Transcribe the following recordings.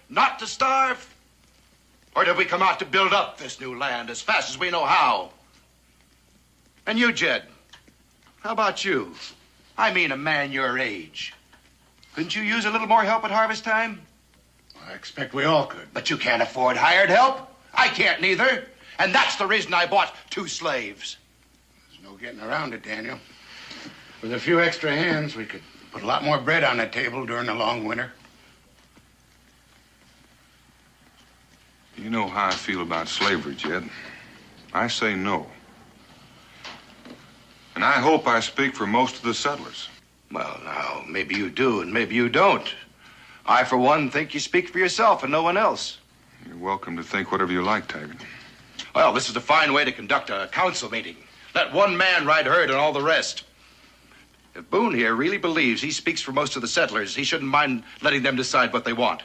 not to starve? Or did we come out to build up this new land as fast as we know how? And you, Jed, how about you? I mean, a man your age. Couldn't you use a little more help at harvest time? I expect we all could. But you can't afford hired help. I can't neither. And that's the reason I bought 2 slaves. There's no getting around it, Daniel. With a few extra hands, we could put a lot more bread on the table during the long winter. You know how I feel about slavery, Jed. I say no. And I hope I speak for most of the settlers. Well, now, maybe you do and maybe you don't. I, for one, think you speak for yourself and no one else. You're welcome to think whatever you like, Taggart. Well, this is a fine way to conduct a council meeting. Let one man ride herd and all the rest. If Boone here really believes he speaks for most of the settlers, he shouldn't mind letting them decide what they want.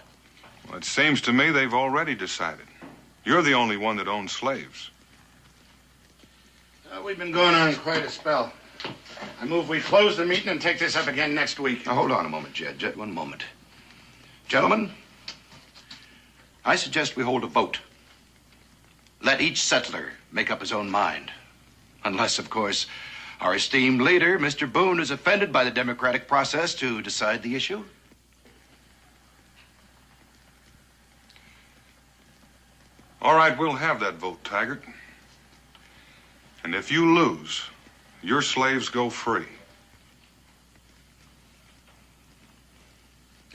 Well, it seems to me they've already decided. You're the only one that owns slaves. We've been going on quite a spell. I move we close the meeting and take this up again next week. Now, hold on a moment, Jed. Jed, one moment. Gentlemen, I suggest we hold a vote. Let each settler make up his own mind. Unless, of course, our esteemed leader, Mr. Boone, is offended by the democratic process to decide the issue. All right, we'll have that vote, Taggart. And if you lose, your slaves go free.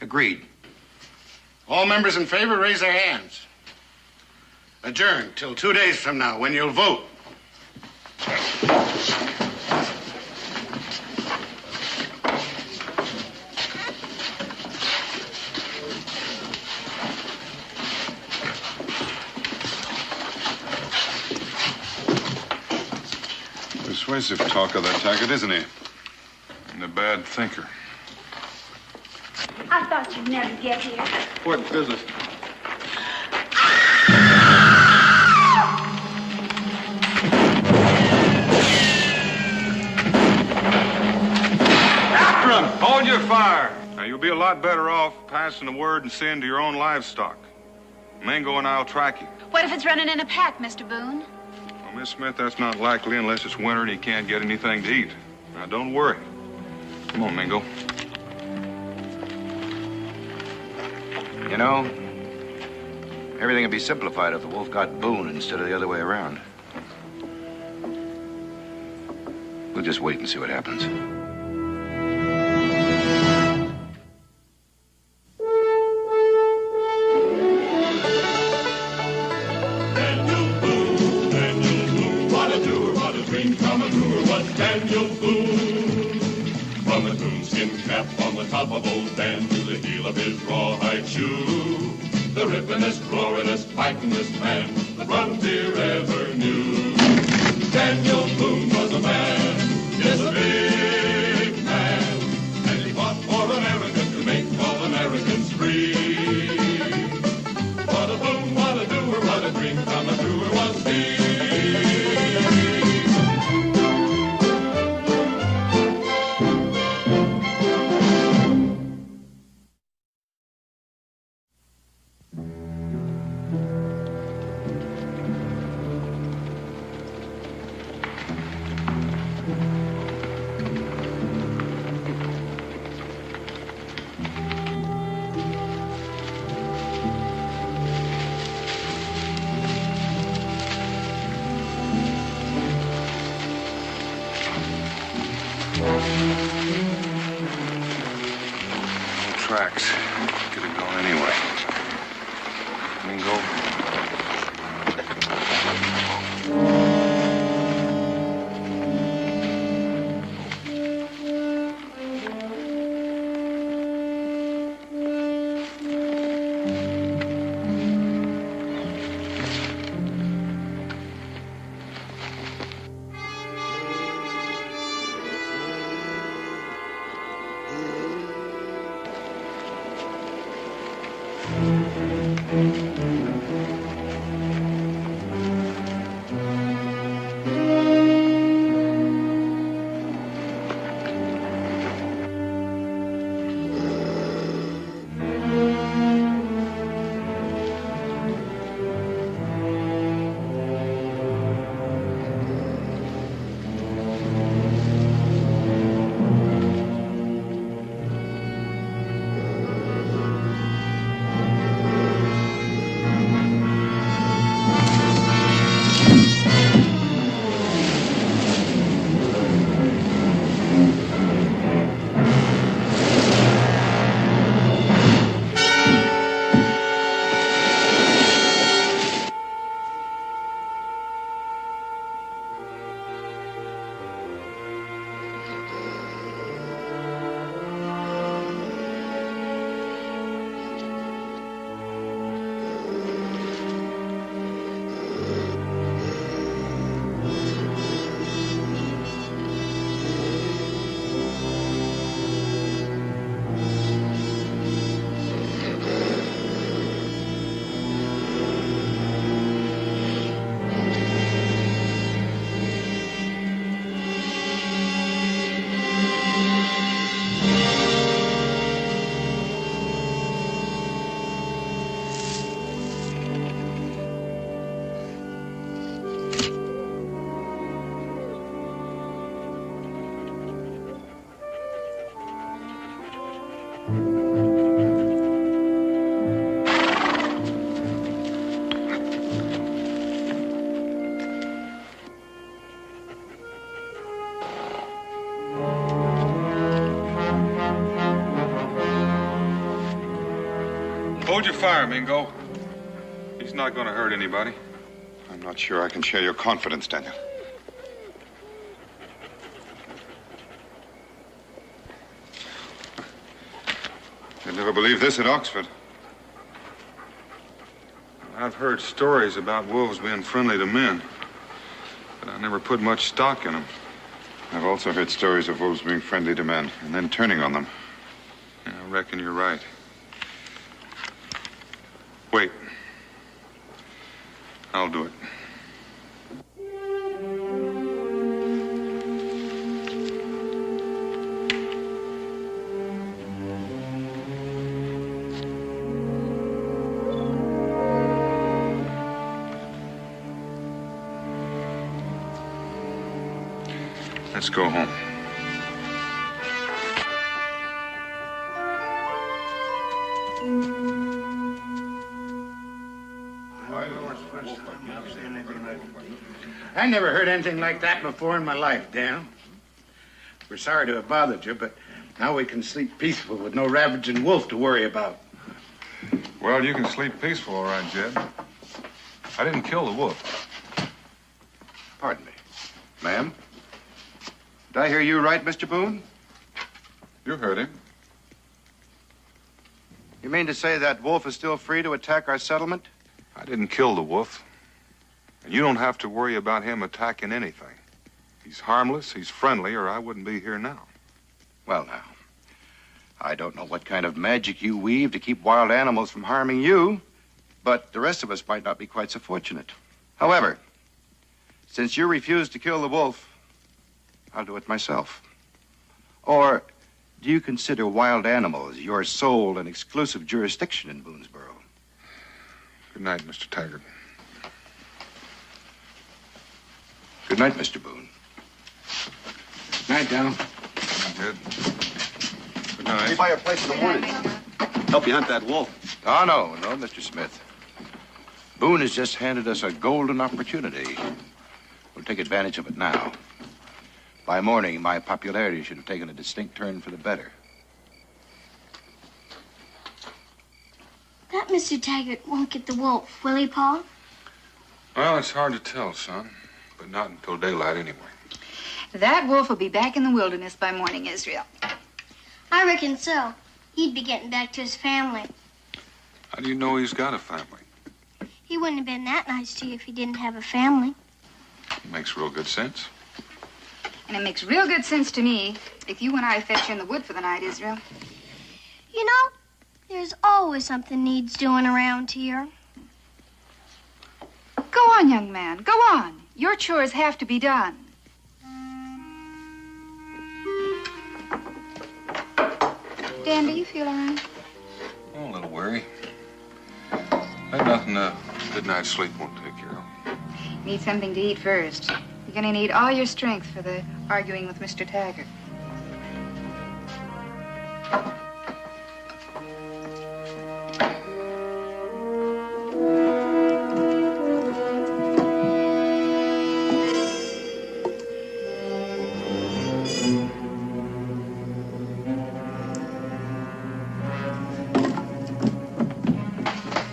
Agreed. All members in favor, raise their hands. Adjourned till 2 days from now, when you'll vote. Persuasive talker, that Taggart, isn't he? And a bad thinker. I thought you'd never get here. What business? After him! Hold your fire! Now, you'll be a lot better off passing the word and seeing to your own livestock. Mingo and I'll track you. What if it's running in a pack, Mr. Boone? Well, Miss Smith, that's not likely unless it's winter and he can't get anything to eat. Now, don't worry. Come on, Mingo. You know, everything would be simplified if the wolf got Boone instead of the other way around. We'll just wait and see what happens. Daniel Boone, what a doer, what a dream come a brewer was Daniel Boone. From the coonskin cap on the top of old Dan to the heel of his rawhide shoe, the rippin'est, roarin'est, fightin'est man the frontier ever knew. Daniel Boone was a man, yes, a big man, and he fought for America to make all Americans free. What a Boone, what a doer, what a dream come a doer was he. Tracks. Get it going anyway. Mingo. your fire, Mingo. He's not going to hurt anybody. I'm not sure I can share your confidence, Daniel. You'd never believe this at Oxford. I've heard stories about wolves being friendly to men, but I never put much stock in them. I've also heard stories of wolves being friendly to men and then turning on them. Yeah, I reckon you're right. Wait. I'll do it. Let's go home. I never heard anything like that before in my life, Dan. We're sorry to have bothered you, but now we can sleep peaceful with no ravaging wolf to worry about. Well, you can sleep peaceful, all right, Jed. I didn't kill the wolf. Pardon me. Ma'am? Did I hear you right, Mr. Boone? You heard him. You mean to say that wolf is still free to attack our settlement? I didn't kill the wolf. And you don't have to worry about him attacking anything. He's harmless, he's friendly, or I wouldn't be here now. Well, now, I don't know what kind of magic you weave to keep wild animals from harming you, but the rest of us might not be quite so fortunate. However, since you refuse to kill the wolf, I'll do it myself. Or do you consider wild animals your sole and exclusive jurisdiction in Boonesboro? Good night, Mr. Taggart. Good night, Mr. Boone. Night, Dan. Jed. Good night. By your place in the morning. Help you hunt that wolf. Oh, no, Mr. Smith. Boone has just handed us a golden opportunity. We'll take advantage of it now. By morning, my popularity should have taken a distinct turn for the better. That Mr. Taggart won't get the wolf, will he, Pa? Well, it's hard to tell, son, but not until daylight anyway. That wolf will be back in the wilderness by morning, Israel. I reckon so. He'd be getting back to his family. How do you know he's got a family? He wouldn't have been that nice to you if he didn't have a family. Makes real good sense. And it makes real good sense to me if you and I fetch you in the wood for the night, Israel. You know, there's always something needs doing around here. Go on, young man. Go on. Your chores have to be done. Dan, do you feel all right? Oh, a little weary. Ain't nothing a good night's sleep won't take care of. Need something to eat first. You're going to need all your strength for the arguing with Mr. Taggart.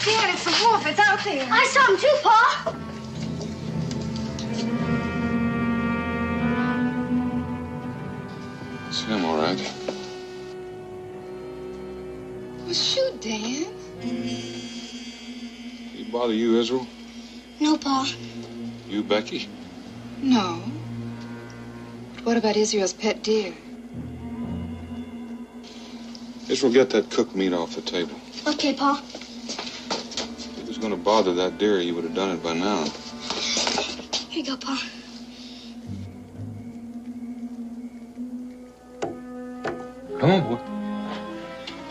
Dad, it's the wolf. It's out there. I saw him too, Pa. It's him, all right. Well, shoot, Dan. He bother you, Israel? No, Pa. You, Becky? No. But what about Israel's pet deer? Israel, get that cooked meat off the table. Okay, Pa. If he was going to bother that deer, he would have done it by now. Here you go, Pa. Come on, boy.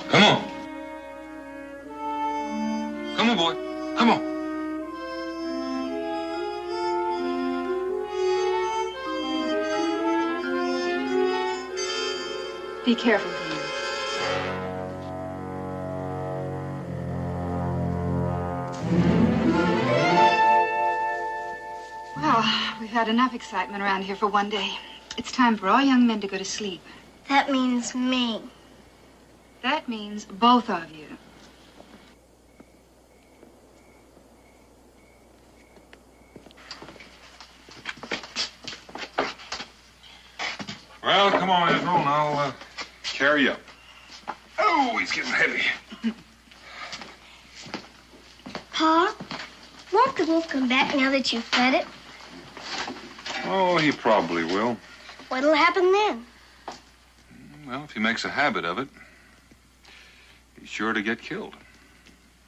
Come on. Come on, boy. Come on. Be careful, Dan. Well, we've had enough excitement around here for one day. It's time for all young men to go to sleep. That means me. That means both of you. Well, come on, Israel, and I'll carry you up. Oh, he's getting heavy. Pa, won't the wolf come back now that you've fed it? Oh, he probably will. What'll happen then? Well, if he makes a habit of it, he's sure to get killed.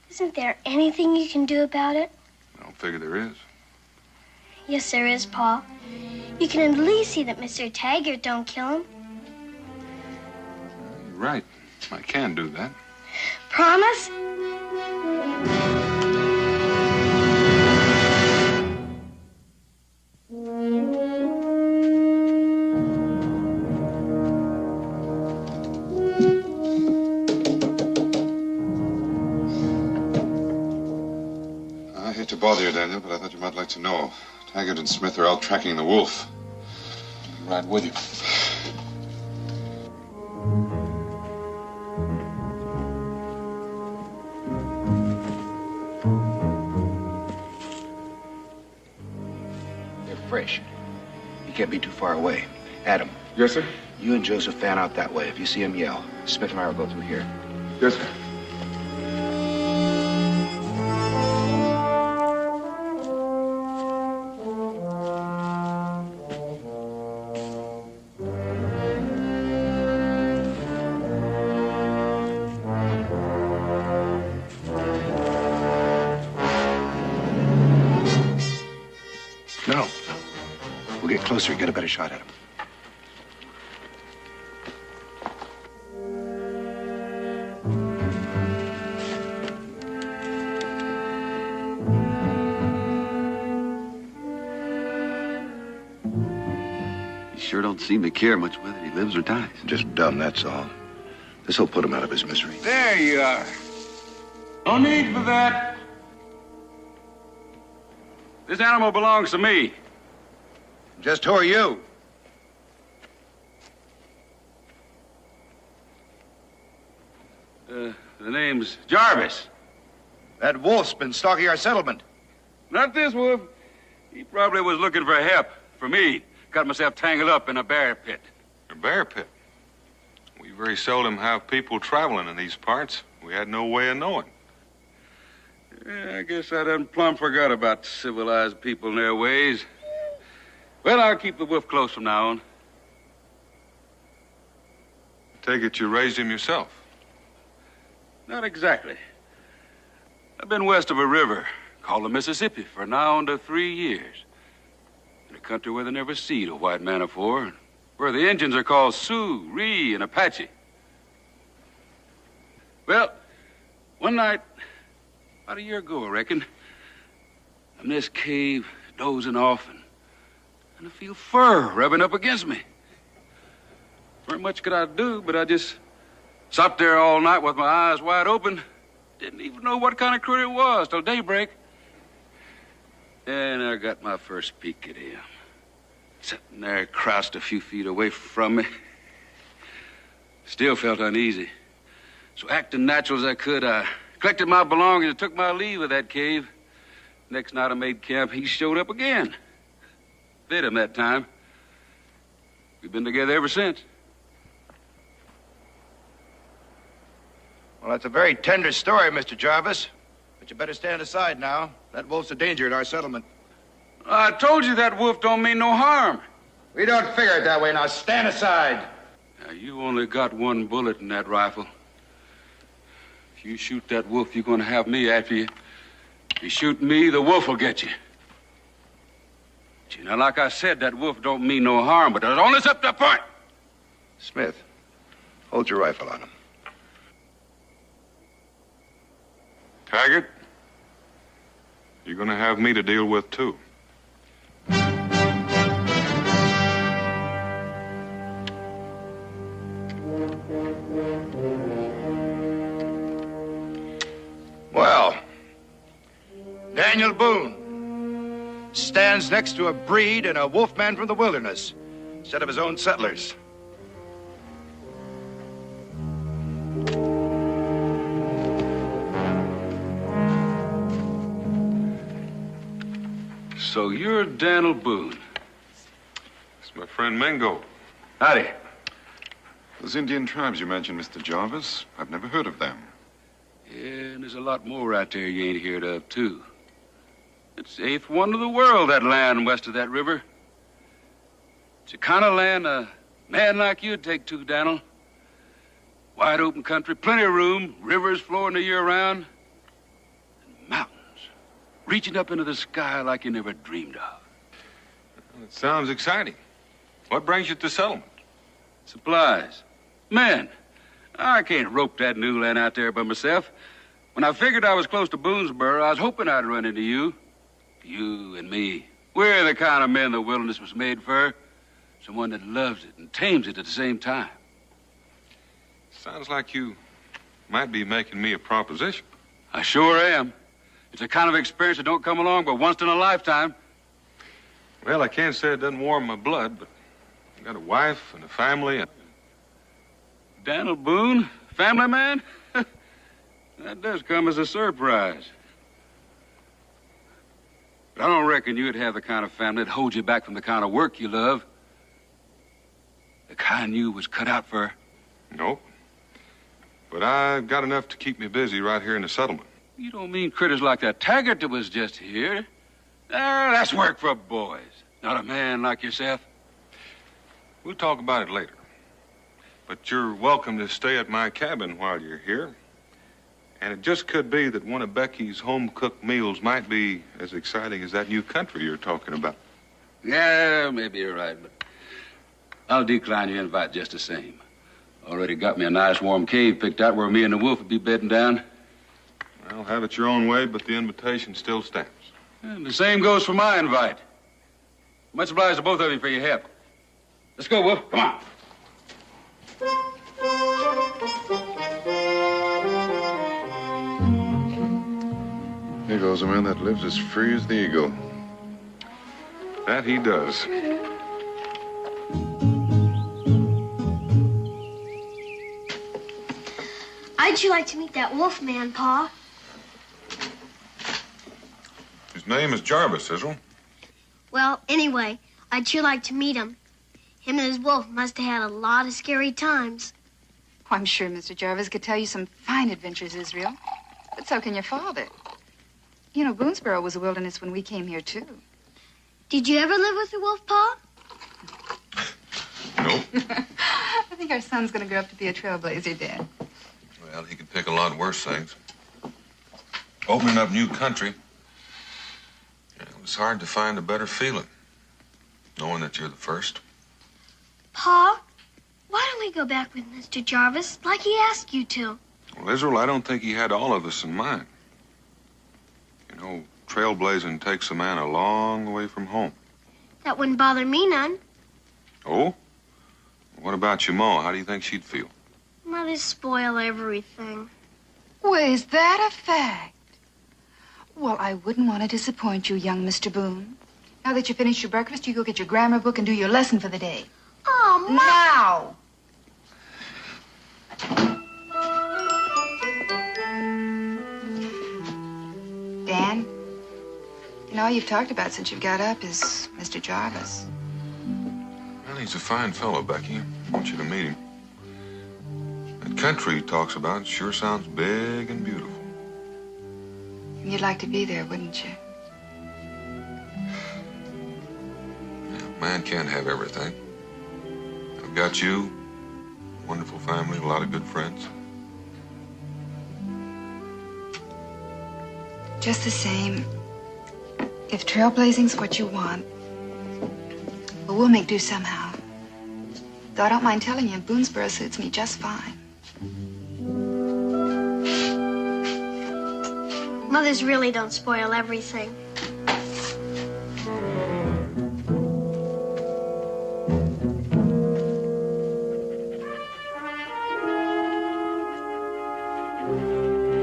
Isn't there anything you can do about it? I don't figure there is. Yes, there is, Pa. You can at least see that Mr. Taggart don't kill him. You're right. I can do that. Promise? I hate to bother you, Daniel, but I thought you might like to know. Taggart and Smith are out tracking the wolf. I'm right with you. They're fresh. You can't be too far away. Adam. Yes, sir? You and Joseph fan out that way. If you see him, yell. Smith and I will go through here. Yes, sir. No. We'll get closer, get a better shot at him. He sure don't seem to care much whether he lives or dies. Just dumb, that's all. This'll put him out of his misery. There you are. No need for that. This animal belongs to me. Just who are you? The name's Jarvis. That wolf's been stalking our settlement. Not this wolf. He probably was looking for help. For me. Got myself tangled up in a bear pit. A bear pit? We very seldom have people traveling in these parts. We had no way of knowing. Yeah, I guess I done plumb forgot about civilized people and their ways. Well, I'll keep the wolf close from now on. Take it you raised him yourself. Not exactly. I've been west of a river called the Mississippi for now under 3 years. In a country where they never seed a white man afore, where the Indians are called Sioux, Ree, and Apache. Well, one night, about a year ago, I reckon, I'm in this cave, dozing off, and I feel fur rubbing up against me. Very much could I do, but I just sat there all night with my eyes wide open. Didn't even know what kind of critter it was till daybreak. And I got my first peek at him. Sitting there, crouched a few feet away from me. Still felt uneasy. So acting natural as I could, I collected my belongings and took my leave of that cave. Next night I made camp, he showed up again. Bit him that time. We've been together ever since. Well, that's a very tender story, Mr. Jarvis. But you better stand aside now. That wolf's a danger in our settlement. I told you that wolf don't mean no harm. We don't figure it that way. Now stand aside. Now, you only got one bullet in that rifle. If you shoot that wolf, you're going to have me after you. If you shoot me, the wolf will get you. But, now, like I said, that wolf don't mean no harm, but it's only up to a point. Smith, hold your rifle on him. Taggart, you're going to have me to deal with, too. Well, Daniel Boone stands next to a breed and a wolfman from the wilderness instead of his own settlers. So you're Daniel Boone. It's my friend Mingo. Howdy. Those Indian tribes you mentioned, Mr. Jarvis, I've never heard of them. Yeah, and there's a lot more out there you ain't heard of, too. It's the eighth wonder of the world, that land west of that river. It's the kind of land a man like you'd take to, Daniel. Wide open country, plenty of room, rivers flowing the year round, and mountains reaching up into the sky like you never dreamed of. Well, it sounds exciting. What brings you to settlement? Supplies. Men. I can't rope that new land out there by myself. When I figured I was close to Boonesboro, I was hoping I'd run into you. You and me. We're the kind of men the wilderness was made for. Someone that loves it and tames it at the same time. Sounds like you might be making me a proposition. I sure am. It's a kind of experience that don't come along but once in a lifetime. Well, I can't say it doesn't warm my blood, but I got a wife and a family. And... Daniel Boone, family man? That does come as a surprise. But I don't reckon you'd have the kind of family that holds you back from the kind of work you love. The kind you was cut out for. Nope. But I've got enough to keep me busy right here in the settlement. You don't mean critters like that Taggart that was just here? That's work for boys, not a man like yourself. We'll talk about it later. But you're welcome to stay at my cabin while you're here. And it just could be that one of Becky's home-cooked meals might be as exciting as that new country you're talking about. Yeah, maybe you're right, but I'll decline your invite just the same. Already got me a nice warm cave picked out where me and the wolf would be bedding down. Well, have it your own way, but the invitation still stands. And the same goes for my invite. Much obliged to both of you for your help. Let's go, Wolf. Come on. Here goes a man that lives as free as the eagle. That he does. I'd you like to meet that wolf man, Pa? His name is Jarvis, Israel. Well, anyway, I'd sure like to meet him. Him and his wolf must have had a lot of scary times. Oh, I'm sure Mr. Jarvis could tell you some fine adventures, Israel. But so can your father. You know, Boonesboro was a wilderness when we came here, too. Did you ever live with the wolf, Pa? Nope. I think our son's going to grow up to be a trailblazer, Dad. Well, he could pick a lot worse things. Opening up new country. It was hard to find a better feeling, knowing that you're the first. Pa, why don't we go back with Mr. Jarvis like he asked you to? Well, Israel, I don't think he had all of us in mind. You know, trailblazing takes a man a long way from home. That wouldn't bother me none. Oh? What about your ma? How do you think she'd feel? Mothers spoil everything. Well, is that a fact? Well, I wouldn't want to disappoint you, young Mr. Boone. Now that you finished your breakfast, you go get your grammar book and do your lesson for the day. Oh, Ma! Now! Dan, you know, all you've talked about since you've got up is Mr. Jarvis. Well, he's a fine fellow, Becky. I want you to meet him. That country he talks about sure sounds big and beautiful. You'd like to be there, wouldn't you? Yeah, man can't have everything. I've got you, a wonderful family, a lot of good friends. Just the same, if trailblazing's what you want, well, we'll make do somehow. Though I don't mind telling you, Boonesboro suits me just fine. Mothers really don't spoil everything.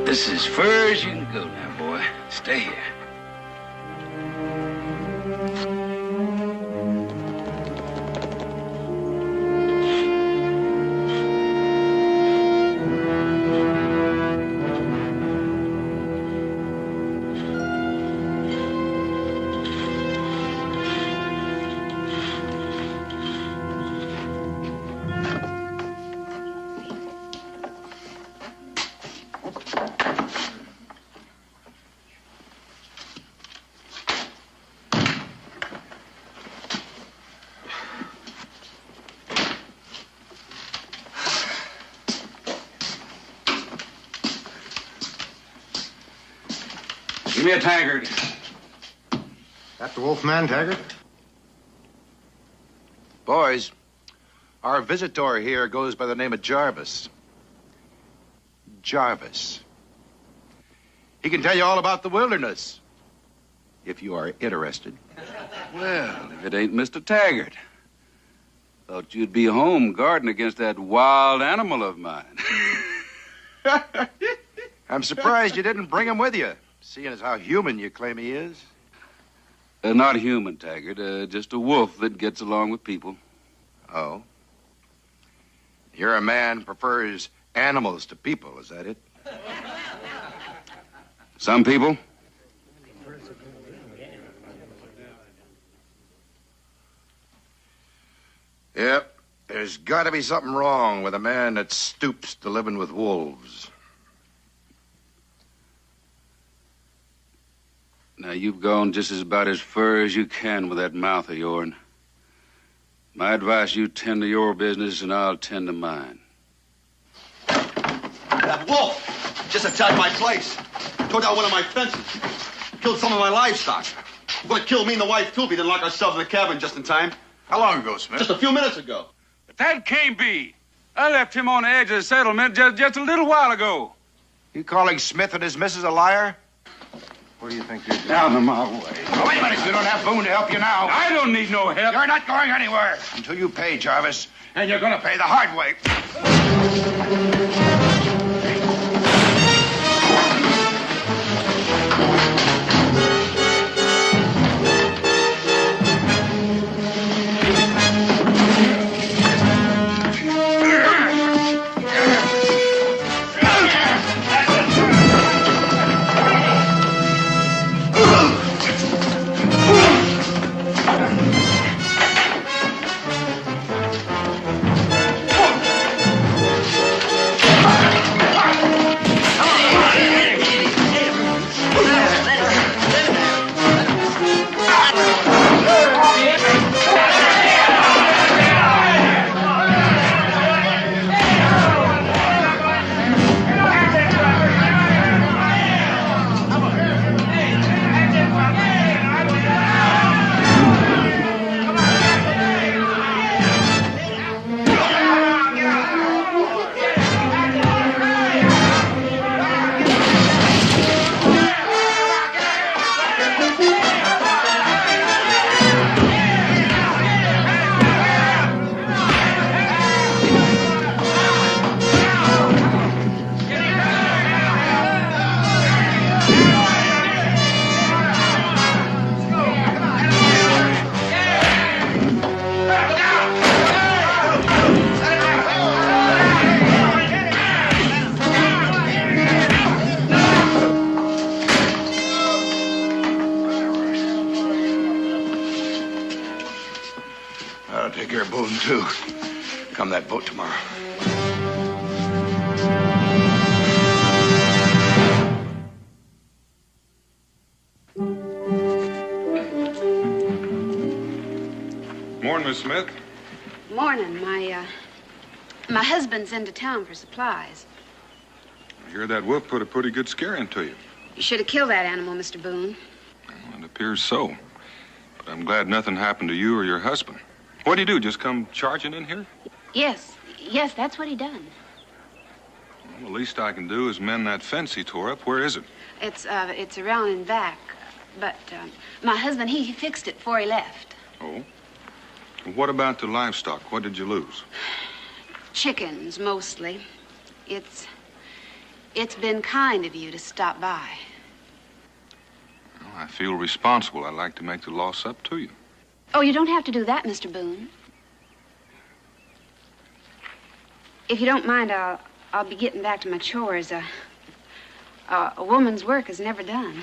This is as far as you can go now, boy. Stay here. Give me a tankard. That the Wolfman, Taggart? Boys, our visitor here goes by the name of Jarvis. Jarvis. He can tell you all about the wilderness, if you are interested. Well, if it ain't Mr. Taggart. Thought you'd be home guarding against that wild animal of mine. I'm surprised you didn't bring him with you, seeing as how human you claim he is. Not human, Taggart. Just a wolf that gets along with people. Oh? You're a man who prefers animals to people, is that it? Some people. Yep. There's got to be something wrong with a man that stoops to living with wolves. Now, you've gone just about as far as you can with that mouth of yourn. My advice, you tend to your business and I'll tend to mine. That wolf just attacked my place. Tore down one of my fences. Killed some of my livestock. Well, it killed me and the wife, too, if we didn't lock ourselves in the cabin just in time. How long ago, Smith? Just a few minutes ago. But that can't be. I left him on the edge of the settlement just a little while ago. You calling Smith and his missus a liar? What do you think you're doing? Out of my way. Oh, wait a minute. You don't have Boone to help you now. I don't need no help. You're not going anywhere until you pay, Jarvis. And you're going to pay the hard way. I'll take care of Boone, too. Come that boat tomorrow. Morning, Miss Smith. Morning. My husband's into town for supplies. I hear that wolf put a pretty good scare into you. You should have killed that animal, Mr. Boone. Well, it appears so. But I'm glad nothing happened to you or your husband. What'd he do, just come charging in here? Yes, that's what he done. Well, the least I can do is mend that fence he tore up. Where is it? It's around in back. But my husband, he fixed it before he left. Oh? Well, what about the livestock? What did you lose? Chickens, mostly. It's been kind of you to stop by. Well, I feel responsible. I'd like to make the loss up to you. Oh, you don't have to do that, Mr. Boone. If you don't mind, I'll be getting back to my chores. A woman's work is never done.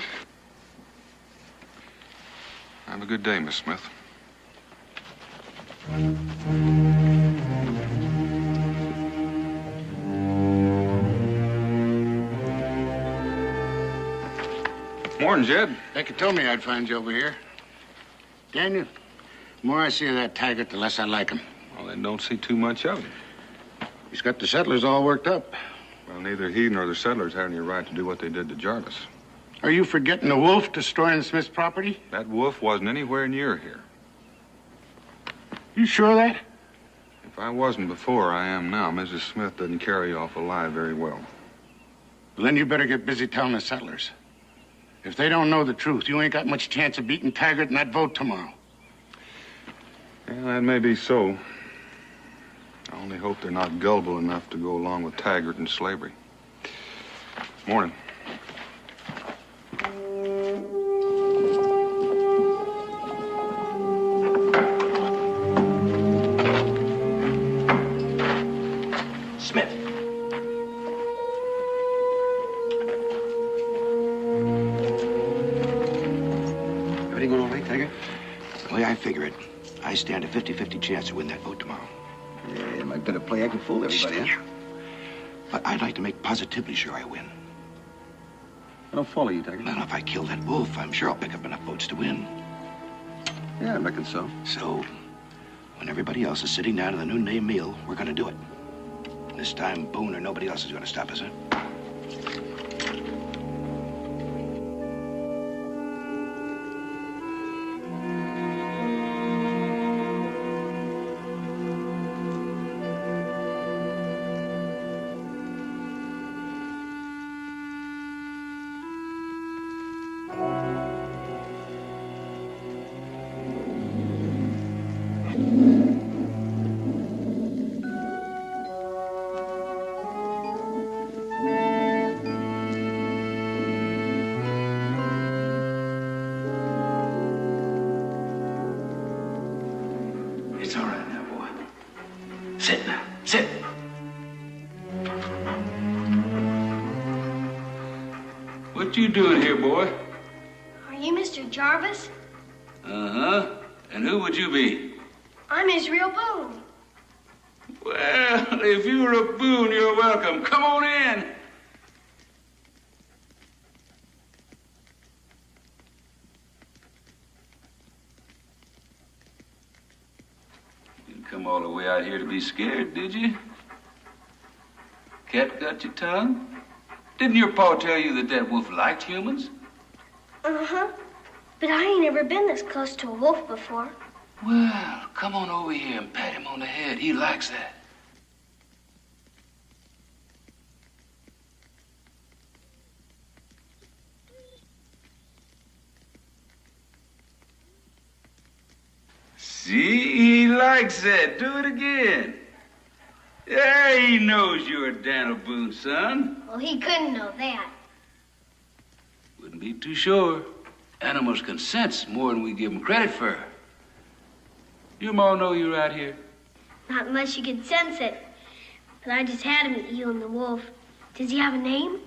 Have a good day, Miss Smith. Morning, Jed. Becky told me I'd find you over here. Daniel, the more I see of that Taggart, the less I like him. Well, then don't see too much of him. He's got the settlers all worked up. Well, neither he nor the settlers had any right to do what they did to Jarvis. Are you forgetting the wolf destroying Smith's property? That wolf wasn't anywhere near here. You sure of that? If I wasn't before, I am now. Mrs. Smith doesn't carry off alive very well. Well, then you better get busy telling the settlers. If they don't know the truth, you ain't got much chance of beating Taggart in that vote tomorrow. Yeah, that may be so. I only hope they're not gullible enough to go along with Taggart and slavery. Morning. Smith. Everything going all right, Taggart? The way I figure it, I stand a 50-50 chance to win that vote tomorrow. Yeah, might better play. I can fool everybody, huh? But I'd like to make positively sure I win. I don't follow you, Taggart. Well, if I kill that wolf, I'm sure I'll pick up enough votes to win. Yeah, I reckon so. So, when everybody else is sitting down to the noonday meal, we're going to do it. This time, Boone or nobody else is going to stop us, huh? It's all right now, boy. Sit now. Sit. What you doing here, boy? Are you Mr. Jarvis? Uh-huh. And who would you be? I'm Israel Boone. Well, if you're a Boone, you're welcome. Come on in. You didn't come all the way out here to be scared, did you? Cat got your tongue? Didn't your pa tell you that that wolf liked humans? Uh-huh. But I ain't ever been this close to a wolf before. Well, come on over here and pat him on the head. He likes that. See, he likes that. Do it again. Yeah, he knows you're Daniel Boone's son. Well, he couldn't know that. Wouldn't be too sure. Animals can sense more than we give them credit for. Your ma know you're out here? Not unless you can sense it. But I just had him at you and the wolf. Does he have a name?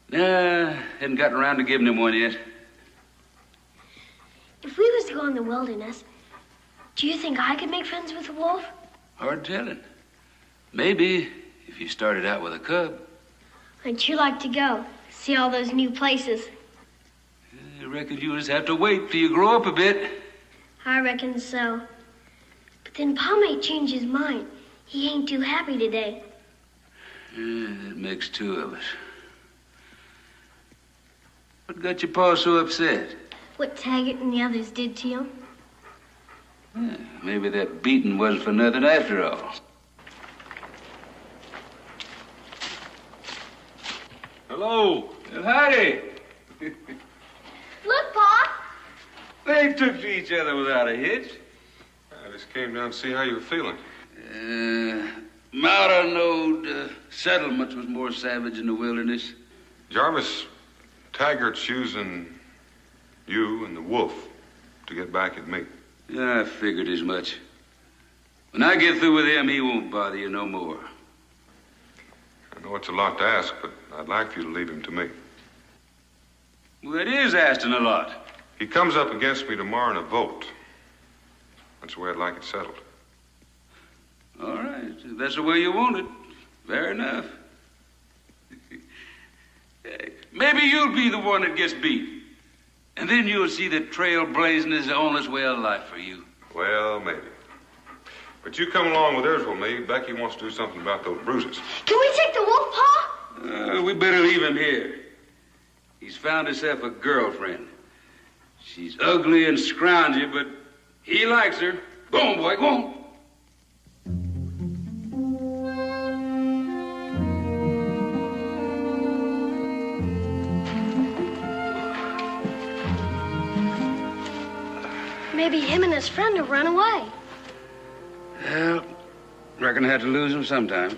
Nah, hadn't gotten around to giving him one yet. If we was to go in the wilderness, do you think I could make friends with a wolf? Hard telling. Maybe if you started out with a cub. I'd sure like to go, see all those new places. I reckon you just have to wait till you grow up a bit. I reckon so. But then Pa might change his mind. He ain't too happy today. That makes two of us. What got your pa so upset? What Taggart and the others did to you. Maybe that beating wasn't for nothing after all. Hello. Well, howdy. Look, Pa. They took to each other without a hitch. I just came down to see how you were feeling. Mara knowed settlements was more savage in the wilderness. Jarvis, Taggart's using you and the wolf to get back at me. Yeah, I figured as much. When I get through with him, he won't bother you no more. I know it's a lot to ask, but I'd like for you to leave him to me. Well, it is asking a lot. He comes up against me tomorrow in a vote. That's the way I'd like it settled. All right, if that's the way you want it. Fair enough. Maybe you'll be the one that gets beat. And then you'll see that trailblazing is the honest way of life for you. Well, maybe. But you come along with Israel and me. Becky wants to do something about those bruises. Can we take the wolf, Pa? We better leave him here. He's found himself a girlfriend. She's ugly and scroungy, but he likes her. Go on, boy, go on. Maybe him and his friend have run away. Well, reckon I had to lose him sometime.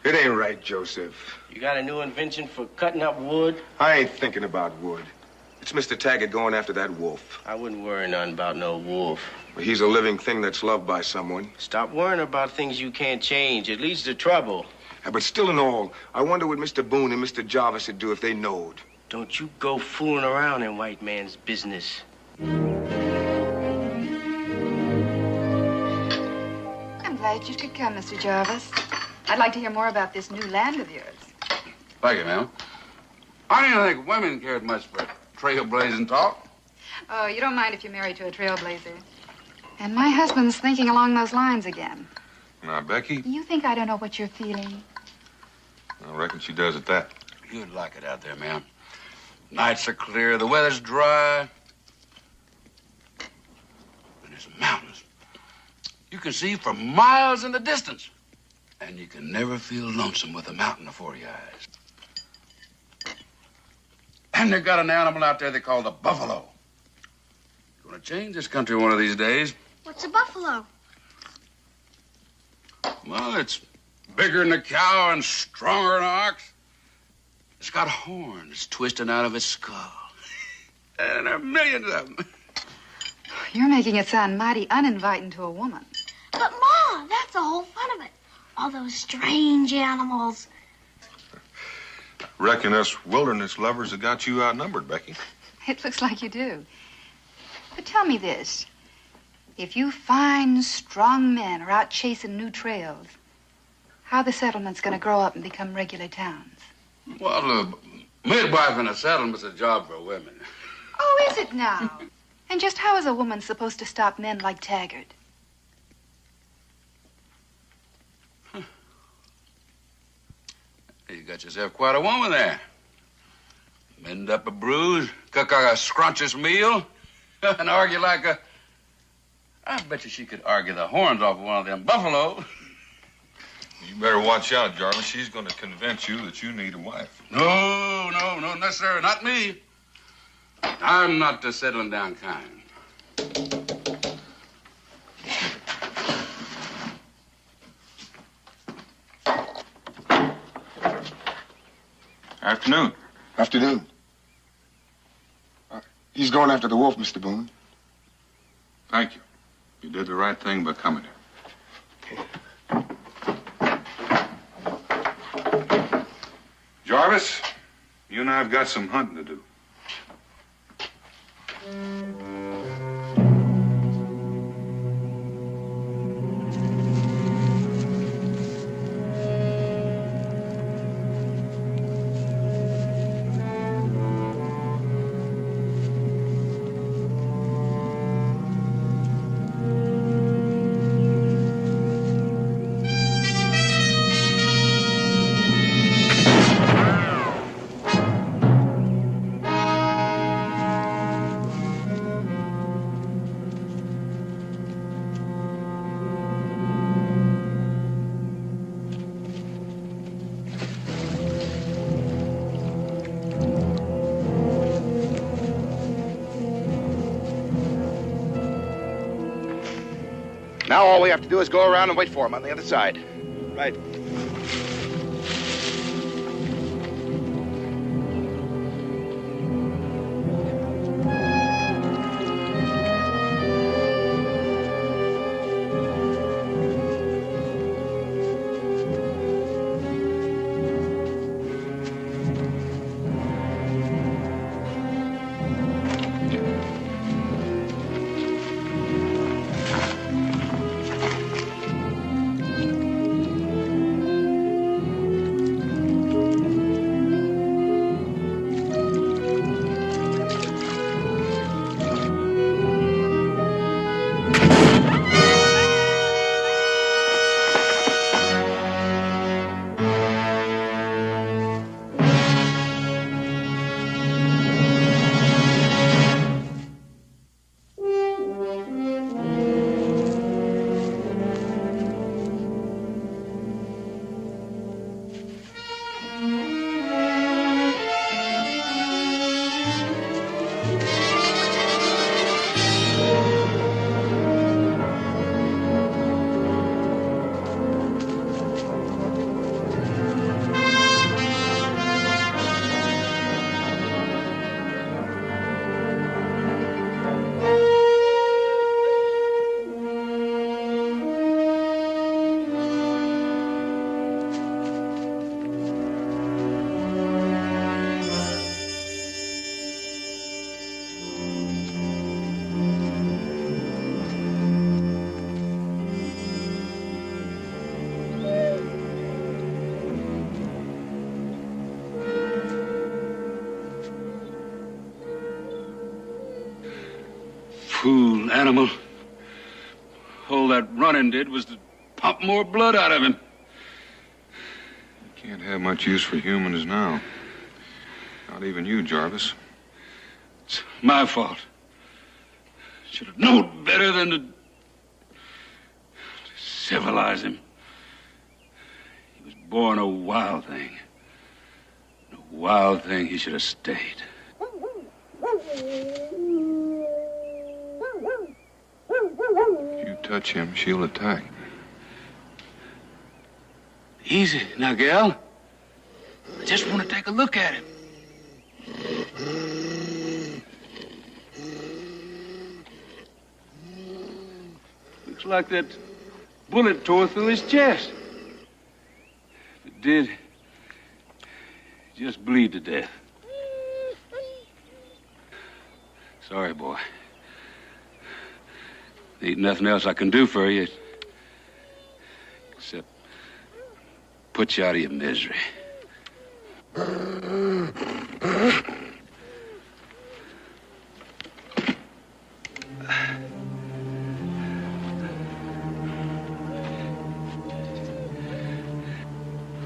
It ain't right, Joseph. You got a new invention for cutting up wood? I ain't thinking about wood. It's Mr. Taggart going after that wolf. I wouldn't worry none about no wolf. Well, he's a living thing that's loved by someone. Stop worrying about things you can't change. It leads to trouble. Yeah, but still in all, I wonder what Mr. Boone and Mr. Jarvis would do if they knowed. Don't you go fooling around in white man's business. I'm glad you could come, Mr. Jarvis. I'd like to hear more about this new land of yours. Thank you, ma'am. I don't think women cared much for trailblazing talk. Oh, you don't mind if you're married to a trailblazer. And my husband's thinking along those lines again. Now, Becky, You think I don't know what you're feeling? I reckon she does at that. You'd like it out there, ma'am. Nights are clear, the weather's dry. And there's mountains. You can see for miles in the distance. And you can never feel lonesome with a mountain before your eyes. And they got an animal out there they call the buffalo. Gonna change this country one of these days. What's a buffalo? Well, it's bigger than a cow and stronger than an ox. It's got horns twisting out of its skull. And there are millions of them. You're making it sound mighty uninviting to a woman. But, Ma, that's the whole fun of it. All those strange animals. Reckon us wilderness lovers have got you outnumbered, Becky. It looks like you do. But tell me this. If you fine, strong men are out chasing new trails, how are the settlements going to grow up and become regular towns? Well, midwife in a settlement's a job for women. Oh, is it now? And just how is a woman supposed to stop men like Taggart? You got yourself quite a woman there. Mend up a bruise, cook a scrumptious meal, and argue like a... I bet you she could argue the horns off of one of them buffaloes. You better watch out, Jarvis. She's going to convince you that you need a wife. No, necessarily. Not me. I'm not the settling down kind. Afternoon. Afternoon. He's going after the wolf, Mr. Boone. Thank you. You did the right thing by coming here. Jarvis, you and I have got some hunting to do. Now all we have to do is go around and wait for him on the other side. Right. Fool animal. All that running did was to pump more blood out of him. Can't have much use for humans now. Not even you, Jarvis. It's my fault. Should have known better than to civilize him. He was born a wild thing. A wild thing, he should have stayed. If you touch him, she'll attack. Easy now, gal. I just want to take a look at him. Looks like that bullet tore through his chest. If it did, just bleed to death. Sorry, boy. There ain't nothing else I can do for you except put you out of your misery.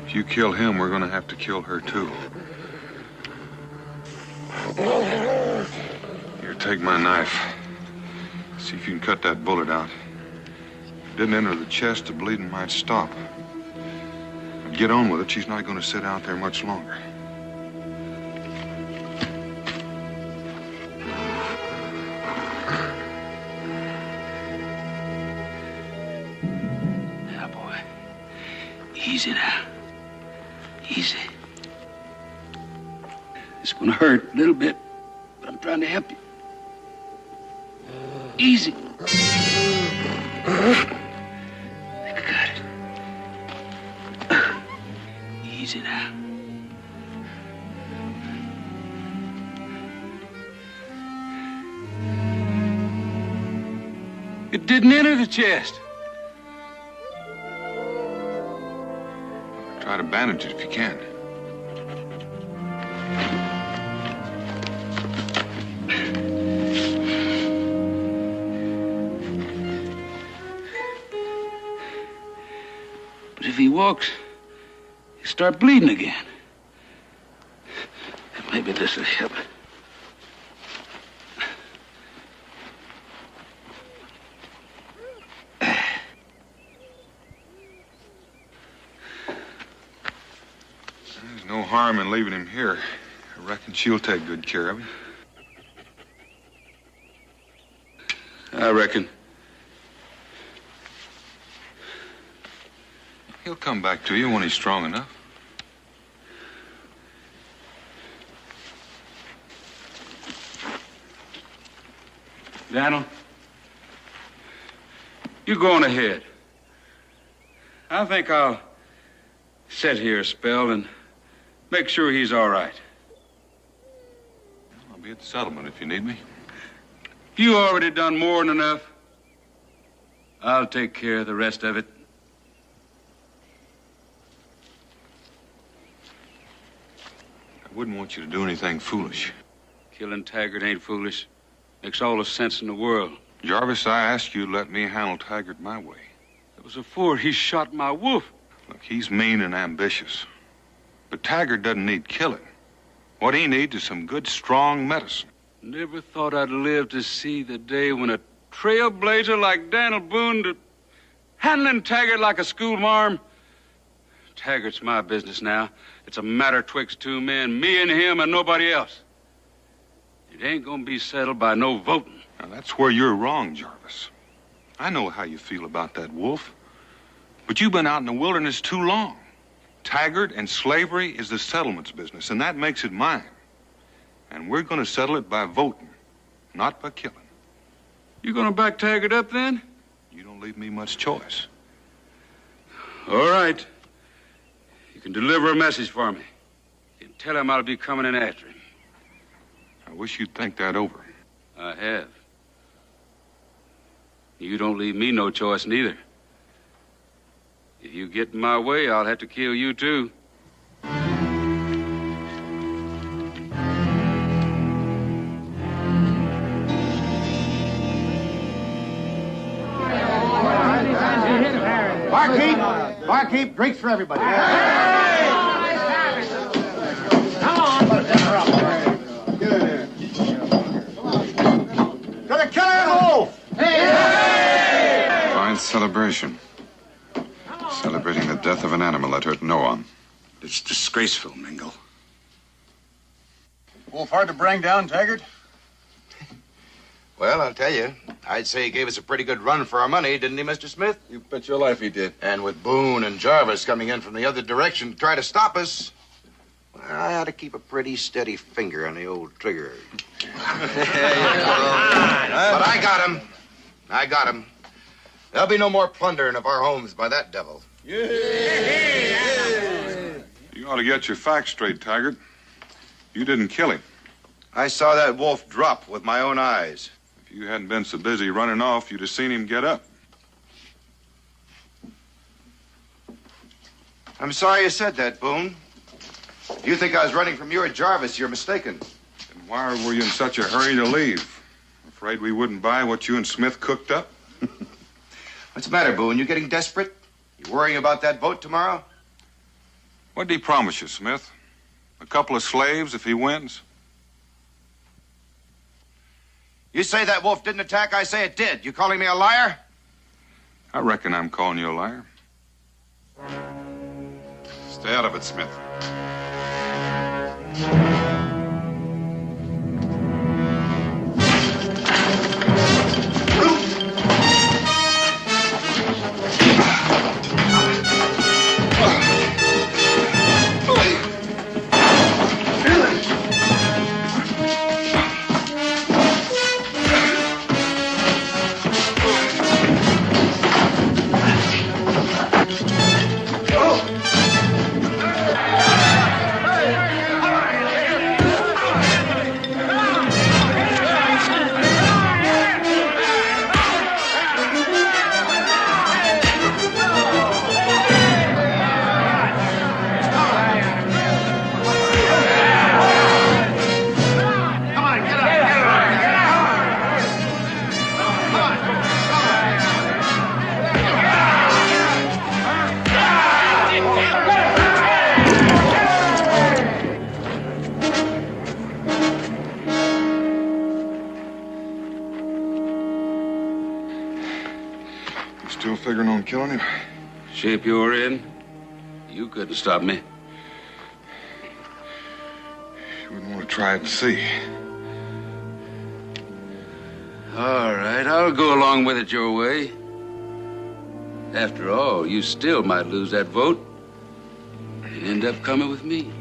If you kill him, we're gonna have to kill her, too. Here, take my knife. See if you can cut that bullet out. If it didn't enter the chest, the bleeding might stop. But get on with it. She's not gonna sit out there much longer. Now, boy. Easy now. Easy. It's gonna hurt a little bit, but I'm trying to help you. Easy. I got it. Easy now. It didn't enter the chest. Try to bandage it if you can. But if he walks, he'll start bleeding again. Maybe this will help. There's no harm in leaving him here. I reckon she'll take good care of him. I reckon. He'll come back to you when he's strong enough. Daniel, you go on ahead. I think I'll sit here a spell and make sure he's all right. I'll be at the settlement if you need me. You already done more than enough. I'll take care of the rest of it. I wouldn't want you to do anything foolish. Killing Taggart ain't foolish. Makes all the sense in the world. Jarvis, I asked you to let me handle Taggart my way. It was afore he shot my wolf. Look, he's mean and ambitious. But Taggart doesn't need killing. What he needs is some good, strong medicine. Never thought I'd live to see the day when a trailblazer like Daniel Boone handling Taggart like a schoolmarm. Taggart's my business now. It's a matter twixt two men, me and him and nobody else. It ain't gonna be settled by no voting. Now, that's where you're wrong, Jarvis. I know how you feel about that wolf. But you've been out in the wilderness too long. Taggart and slavery is the settlement's business, and that makes it mine. And we're gonna settle it by voting, not by killing. You gonna back Taggart up then? You don't leave me much choice. All right. You can deliver a message for me. You can tell him I'll be coming in after him. I wish you'd think that over. I have. You don't leave me no choice neither. If you get in my way, I'll have to kill you too. Barkeep, drinks for everybody. Come on. To the killer wolf. Fine celebration. Celebrating the death of an animal that hurt no one. It's disgraceful, Mingle. Wolf hard to bring down, Taggart? Well, I'll tell you, I'd say he gave us a pretty good run for our money, didn't he, Mr. Smith? You bet your life he did. And with Boone and Jarvis coming in from the other direction to try to stop us, well, I ought to keep a pretty steady finger on the old trigger. But I got him. I got him. There'll be no more plundering of our homes by that devil. You ought to get your facts straight, Taggart. You didn't kill him. I saw that wolf drop with my own eyes. If you hadn't been so busy running off, you'd have seen him get up. I'm sorry you said that, Boone. If you think I was running from you or Jarvis, you're mistaken. And why were you in such a hurry to leave? Afraid we wouldn't buy what you and Smith cooked up? What's the matter, Boone? You getting desperate? You worrying about that boat tomorrow? What did he promise you, Smith? A couple of slaves if he wins? You say that wolf didn't attack, I say it did. You calling me a liar? I reckon I'm calling you a liar. Stay out of it, Smith. Still figuring on killing him? Shape you're in, you couldn't stop me. You wouldn't want to try it and see. All right, I'll go along with it your way. After all, you still might lose that vote and end up coming with me.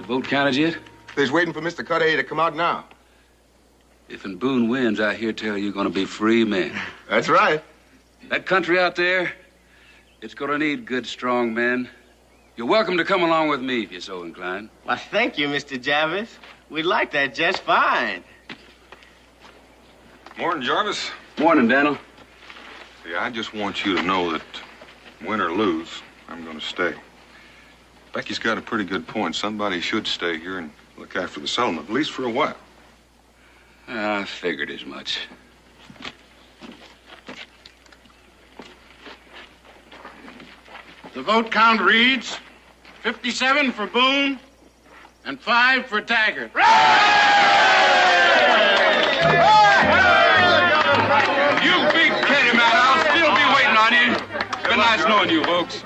Vote counted yet? They's waiting for Mr. Cudahy to come out now. If and Boone wins, I hear tell you're gonna be free men. That's right. That country out there, it's gonna need good, strong men. You're welcome to come along with me if you're so inclined. Why, thank you, Mr. Jarvis. We like that just fine. Morning, Jarvis. Morning, Daniel. Yeah, I just want you to know that win or lose, I'm gonna stay. Becky's got a pretty good point. Somebody should stay here and look after the settlement, at least for a while. I figured as much. The vote count reads 57 for Boone and 5 for Taggart. You big kitty, man. I'll still be waiting on you. Been nice knowing you, folks.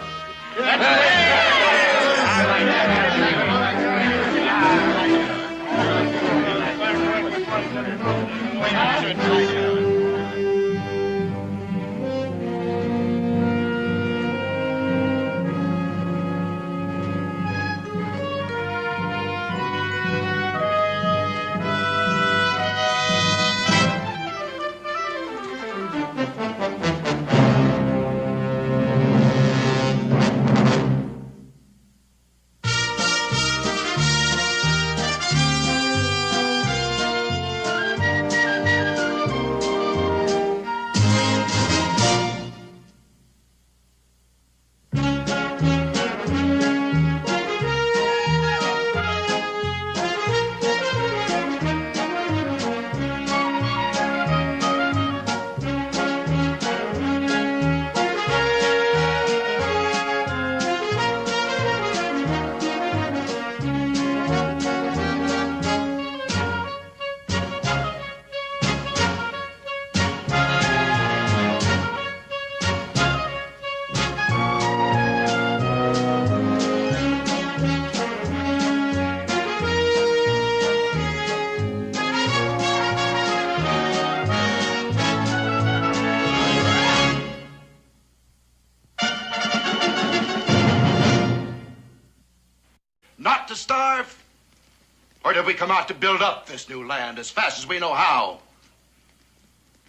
Or did we come out to build up this new land as fast as we know how?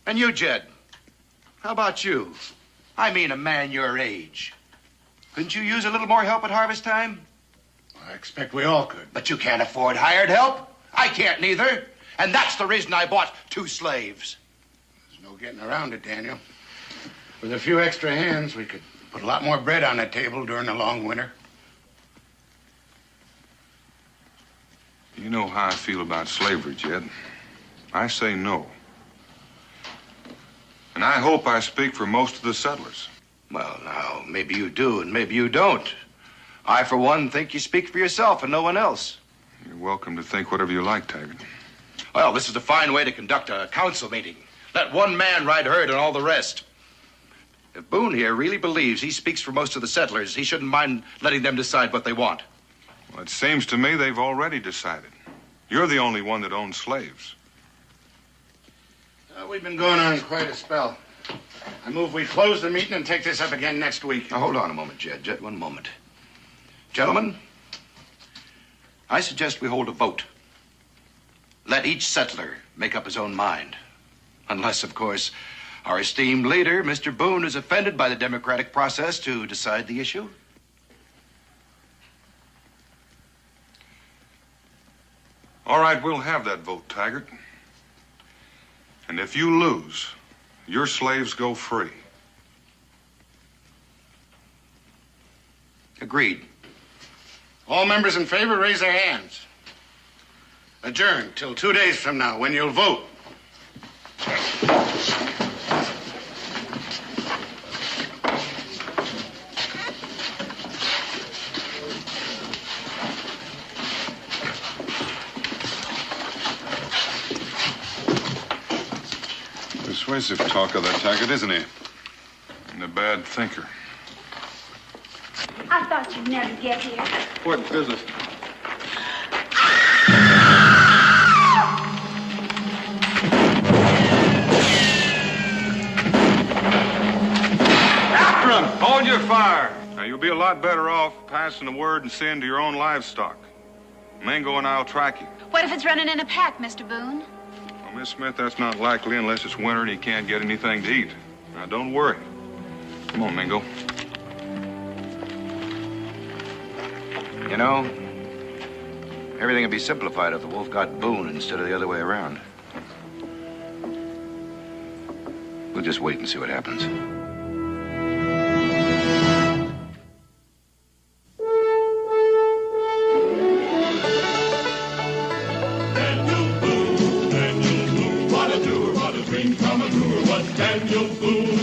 And you, Jed, how about you? I mean, a man your age. Couldn't you use a little more help at harvest time? I expect we all could. But you can't afford hired help. I can't neither. And that's the reason I bought 2 slaves. There's no getting around it, Daniel. With a few extra hands, we could put a lot more bread on the table during the long winter. You know how I feel about slavery, Jed. I say no. And I hope I speak for most of the settlers. Well, now, maybe you do and maybe you don't. I, for one, think you speak for yourself and no one else. You're welcome to think whatever you like, Taggart. Well, this is a fine way to conduct a council meeting. Let one man ride herd and all the rest. If Boone here really believes he speaks for most of the settlers, he shouldn't mind letting them decide what they want. Well, it seems to me they've already decided. You're the only one that owns slaves. We've been going on quite a spell. I move we close the meeting and take this up again next week. Now, hold on a moment, Jed. Just one moment. Gentlemen, I suggest we hold a vote. Let each settler make up his own mind. Unless, of course, our esteemed leader, Mr. Boone, is offended by the democratic process to decide the issue. All right, we'll have that vote, Taggart. And if you lose, your slaves go free. Agreed. All members in favor, raise their hands. Adjourned till 2 days from now, when you'll vote. Persuasive talker, that Taggart, isn't he? And a bad thinker. I thought you'd never get here. What business? After him! Hold your fire! Now, you'll be a lot better off passing the word and seeing to your own livestock. Mango and I'll track you. What if it's running in a pack, Mr. Boone? Well, Miss Smith, that's not likely unless it's winter and you can't get anything to eat. Now, don't worry. Come on, Mingo. You know, everything would be simplified if the wolf got Boone instead of the other way around. We'll just wait and see what happens. Daniel Boone, what a doer, what a dream come true. What's Daniel Boone?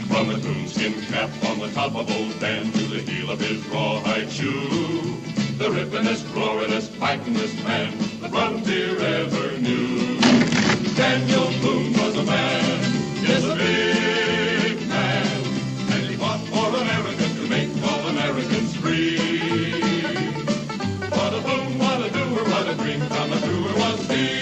From his moonskin cap on the top of old Dan to the heel of his rawhide shoe, the rippenest, roaringest, fightingest man the frontier ever knew. Daniel Boone was a man, yes, a big man, and he fought for America to make all Americans free. What a Boone, what a doer, what a dream come true was he.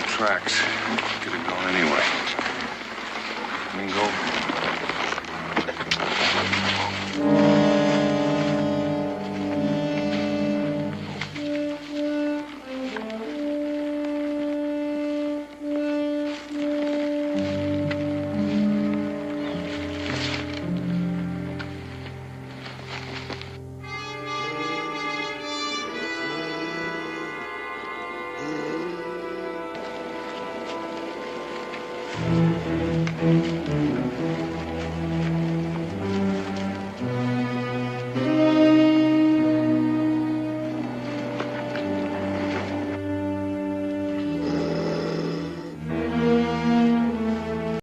Tracks.